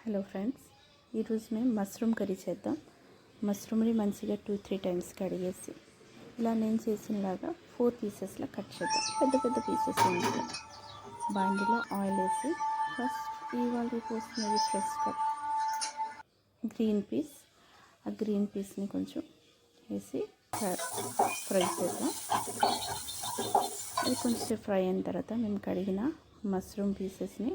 Hello friends, ఈరోజు మేము mushroom curry చేద్దాం. మష్రూమ్ని మంచిగా 2-3 టైమ్స్ కడిగేసి ఇలా నేను చేసినలాగా 4 పీసెస్లా కట్ చేద్దాం. పెద్ద పెద్ద పీసెస్ ఇంట్లో బాండిలో ఆయిల్ వేసి ఫస్ట్ ఇవాళ పోస్తున్నది ఫ్రెష్ కట్ గ్రీన్ పీస్. ఆ గ్రీన్ పీస్ని కొంచెం వేసి ఫ్రై చేద్దాం. అది కొంచెం ఫ్రై అయిన తర్వాత మేము కడిగిన మష్రూమ్ పీసెస్ని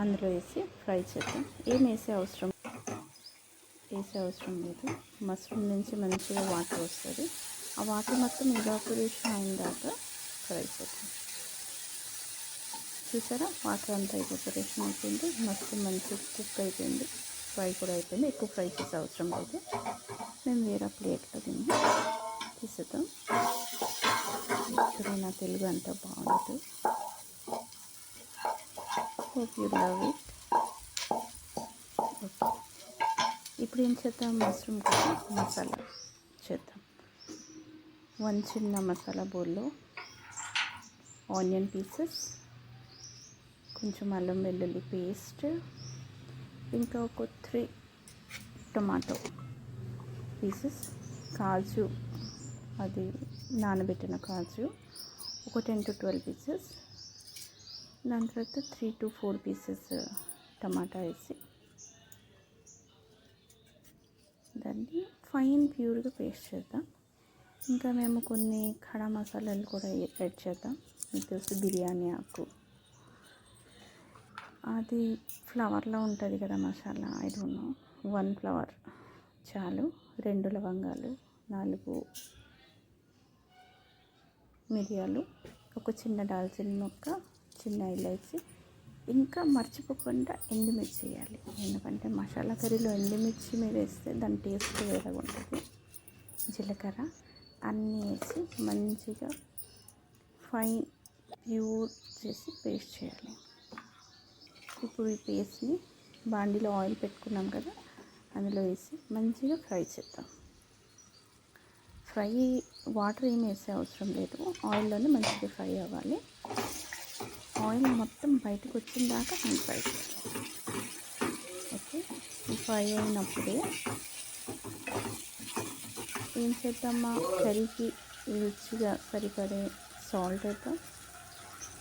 అందులో వేసి ఫ్రై చేద్దాం. ఏం వేసే అవసరం లేదు. మష్రూమ్ నుంచి మంచిగా వాటర్ వస్తుంది. ఆ వాటర్ మొత్తం ఎవాపరేషన్ అయిన దాకా ఫ్రై చేద్దాం. చూసారా, వాటర్ అంతా ఎవాపరేషన్ అయిపోయింది. మష్రూమ్ మంచిగా కుక్ అయిపోయింది, ఫ్రై కూడా అయిపోయింది. ఎక్కువ ఫ్రై చేసే అవసరం లేదు. మేము వేరే ప్లేట్లో దీన్ని తీసేద్దాం. ఇక్కడ నా తెలుగు అంతా బాగుండదు. Hope you love it. Okay, ఇప్పుడు ఏం చేద్దాం, మష్రూమ్ కూడా మసాలా చేద్దాం. 1 చిన్న మసాలా బౌల్లో ఆనియన్ పీసెస్, కొంచెం అల్లం వెల్లుల్లి పేస్ట్, ఇంకా ఒక 3 టొమాటో పీసెస్, కాజు, అది నానబెట్టిన కాజు ఒక 10 to 12 పీసెస్, దాని తర్వాత 3 to 4 పీసెస్ టమాటా వేసి దాన్ని ఫైన్ ప్యూర్గా పేస్ట్ చేద్దాం. ఇంకా మేము కొన్ని ఖడా మసాలాలు కూడా యాడ్ చేద్దాం. మీకు తెలుసు, బిర్యానీ ఆకు, అది ఫ్లవర్లో ఉంటుంది కదా masala, I don't know. 1 flower చాలు. 2 లవంగాలు, 4 మిరియాలు, ఒక చిన్న దాల్చిన మొక్క, చిన్న ఇలాచి, ఇంకా మర్చిపోకుండా ఎండుమిర్చి వేయాలి. ఎందుకంటే మసాలా కర్రీలో ఎండుమిర్చి మీరు వేస్తే దాని టేస్ట్ వేరేగా ఉంటుంది. జీలకర్ర అన్నీ వేసి మంచిగా ఫైన్ ప్యూర్ చేసి పేస్ట్ చేయాలి. ఇప్పుడు ఈ పేస్ట్ని బాండీలో ఆయిల్ పెట్టుకున్నాం కదా, అందులో వేసి మంచిగా ఫ్రై చేద్దాం. ఫ్రై వాటర్ ఏమి వేసే అవసరం లేదు. ఆయిల్లోనే మంచిగా ఫ్రై అవ్వాలి. ఆయిల్ మొత్తం బయటకు వచ్చిన దాకా మనం ఫ్రై చేయాలి. ఓకే, ఫ్రై అయినప్పుడే ఏం చేద్దామా, కర్రీకి రుచిగా సరిపడే సాల్ట్ వేద్దాం.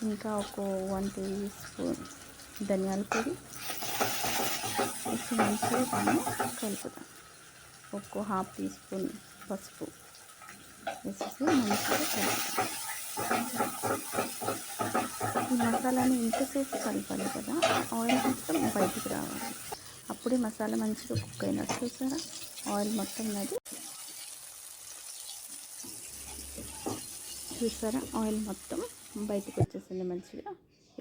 ఇంకా ఒక 1 teaspoon ధనియాల పొడి వేసి మంచిగా దాన్ని కలుపుదాం. ఒక 1/2 teaspoon పసుపు వేసేసి మంచిగా కలుపుదాం. ఈ మసాలాని ఇంతసేపు కలపాలి కదా, ఆయిల్ మొత్తం బయటికి రావాలి. అప్పుడే మసాలా మంచిగా కుక్ అయినట్టు. చూసారా, ఆయిల్ మొత్తం అది చూసారా, ఆయిల్ మొత్తం బయటకు వచ్చేసింది మంచిగా.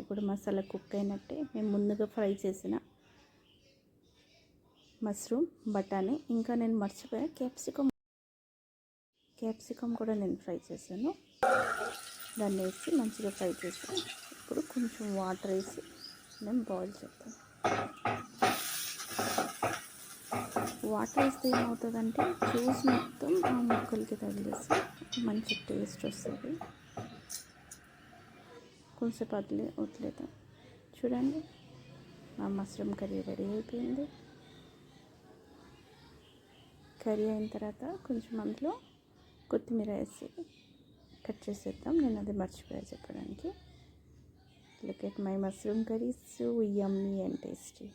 ఇప్పుడు మసాలా కుక్ అయినట్టే. మేము ముందుగా ఫ్రై చేసిన మష్రూమ్, బఠానీ, ఇంకా నేను మర్చిపోయా క్యాప్సికమ్ కూడా నేను ఫ్రై చేశాను. దాన్ని వేసి మంచిగా ఫ్రై చేసి ఇప్పుడు కొంచెం వాటర్ వేసి మేము బాయిల్ చేద్దాం. వాటర్ వేస్తే ఏమవుతుందంటే జ్యూస్ మొత్తం ఆ ముక్కలకి తగిలేసి మంచి టేస్ట్ వస్తుంది. కొంచెం వదిలేద్దాం. చూడండి, మా మష్రూమ్ కర్రీ రెడీ అయిపోయింది. కర్రీ అయిన తర్వాత కొంచెం అందులో కొత్తిమీర వేసి కట్ చేసేద్దాం. నేను అది మర్చిపోయా చెప్పడానికి. Look at my mushroom curry, so yummy and tasty.